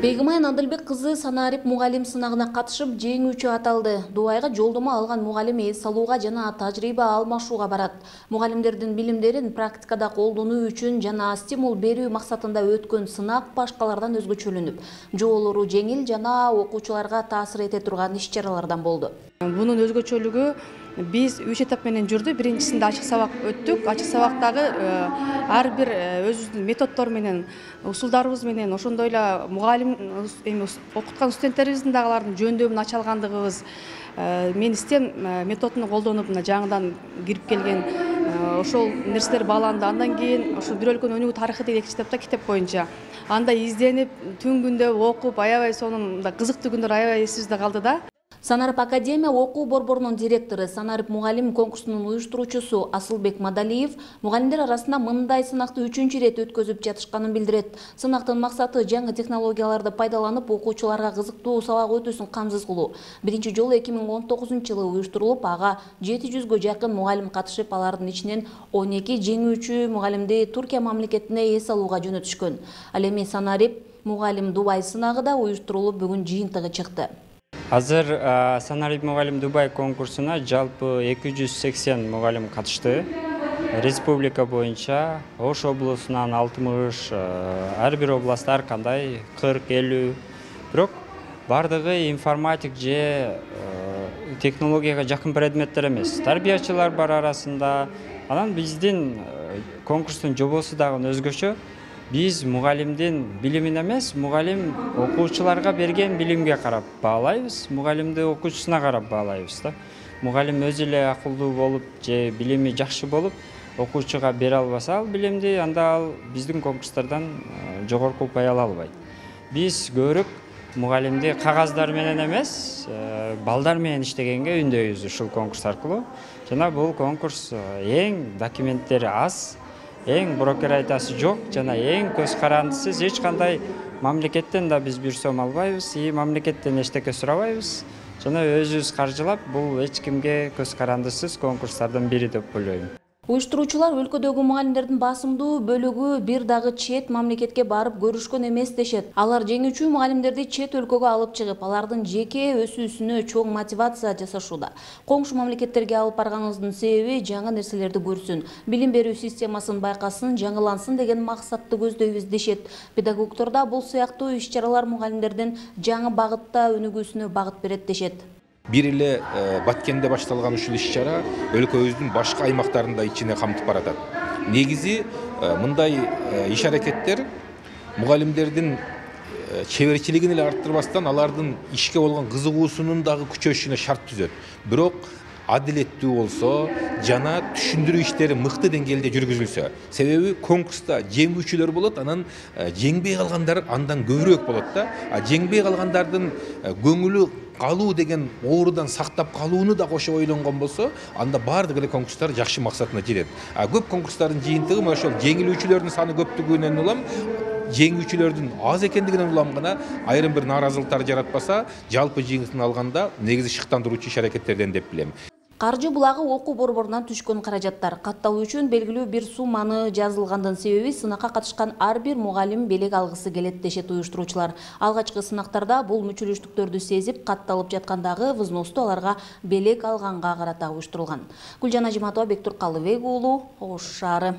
Бегимай Надылбек кызы Санарип мугалим сынагына катышып, жеңүүчү аталды. Дубайга жолдомо алган мугалим эс алууга жана тажрыйба алмашууга барат. Мугалимдердин билимдерин практикада колдонуу үчүн жана стимул берүү максатында өткөн сынак башкалардан өзгөчөлөнүп, жоолору жеңил жана окуучуларга таасир эте турган иш-чаралардан болду. Bunun özgöçөлүгү biz 3 этап менен жүрдү. Биринчисинде ачык сабак өттүк. Ачык сабактагы ар бир өзүбүздүн методдор менен, усулдарыбыз менен, ошондой эле мугалим окуткан студенттерибиздин дагы алардын жөндөмүн ача алгандыгыбыз, мен STEM методун колдонуп жаңыдан кирип келген ошол нерселер бааланды. Андан кийин ошо бир өлкөнүн өнүгүү тарыхы деген китепте китеп боюнча анда изденип, түн күндө окуп, аябай сонун кызыктуу күндөр аябай эсибизде калды да. Санарип Академия окуу борборунун директору, Санарип мугалим конкурсунун уюштуруучусу Асылбек Мадалиев мугалимдер арасында мындай сынакты 3-чү рет өткөзүп жатышканын билдирет. Сынактын максаты жаңы технологияларды пайдаланып, окуучуларга кызыктуу сабак өтүүсүн камсыз кылуу. Биринчи жолу 2019-жылы уюштурулуп, ага 700гө жакын мугалим катышып, алардын ичинен 12 жеңүүчү мугалимди Туркия мамлекетине эс алууга жөнөтүшкөн. Ал эми Санарип мугалим Дубай сынагы да уюштурулуп, бүгүн жыйынтыгы чыкты. Азыр Санарип мугалим Дубай конкурсуна жалпы 280 мугалим катышты. Республика боюнча Ош облусунан 60, ар бир областта ар кандай 40-50. Бирок бардыгы информатик же технологияга жакын предметтер эмес. Тарбиячылар бар арасында. Анан биздин конкурстун жобосу дагы өзгөчө. Biz mugallimdin bilimin emес, mugallim okuучуларга берген билимге карап баалайбыз, mugallimди окуучусуна карап баалайбыз да. Mugallim өзү эле акылдуу болуп же билими жакшы болуп, окуучуга бере албаса ал билимди, анда ал биздин конкурстардан жогорку упай ала албайт. Биз көбүрөөк mugallimди кагаздар менен эмес, балдар менен иштегенге үндөйбүз ушул конкурс аркылуу. Жана бул конкурс эң документтери аз, эң брокер айтасы жок жана эң көз карандысыз, эч кандай мамлекеттен да биз бир сом албайбыз, мамлекеттен эчтеке сурабайбыз. Жана өзүбүз каржылап, бул эч кимге көз карандысыз конкурстардын бири деп ойлойм. Уюштуруучулар өлкөдөгү мугалимдердин басымдуу бөлүгү бир дагы чет мамлекетке барып көрүшкөн эмес дешет. Алар жеңүүчү мугалимдерди чет өлкөгө алып чыгып, алардын жеке өсүүсүнө чоң мотивация жасашууда. Коңшу мамлекеттерге алып барганыбыздын себеби жаңы нерселерди көрсүн, билим берүү системасын байкасын, жаңылансын деген максатты көздөйбүз дешет. Педагогдор да бул сыяктуу иш-чаралар мугалимдердин жаңы багытта өнүгүүсүнө багыт берет дешет. Бир эле Баткенде башталган ушул иш-чара өлкөбүздүн башка аймактарында ичине камтып баратат. Негизи мындай иш-аракеттер мугалимдердин чеберчилигин эле арттырбастан, алардын ишке болгон кызыгуусунун дагы күчөшүнө шарт түзөт. Бирок адилеттүү болсо, жана түшүндүрүү иштери мыкты деңгээлде жүргүзүлсө. Себеби конкурста жеңүүчүлөр болот, анан жеңбей калгандар андан көбүрөөк болот да. Жеңбей калгандардын көңүлү калуу деген оорудан сактап калууну да кошо ойлонгон болсо, анда баардык эле конкурстар жакшы максатына жетет. Көп конкурстардын жыйынтыгы ошол жеңилүүчүлөрдүн саны көптүгүнөн улам, жеңүүчүлөрдүн аз экендигинен улам гана айрым бир нааразылыктар жаратпаса, жалпы жыйынтыгын алганда негизи шыктандыруучу иш-аракеттерден деп билем. Каржы булагы окуу борборунан түшкөн каражаттар катталуу үчүн белгилүү бир сумманы жазылгандын себеби сынакка катышкан ар бир мугалим белек алгысы келет дешет уюштуруучулар. Алгачкы сынактарда бул мүчүлүштүктөрдү сезип, катталып жаткандагы взносту аларга белек алганга карата уюштурулган. Гүлжан Ажиматова, Бектур Калыбек уулу, Ош шаары.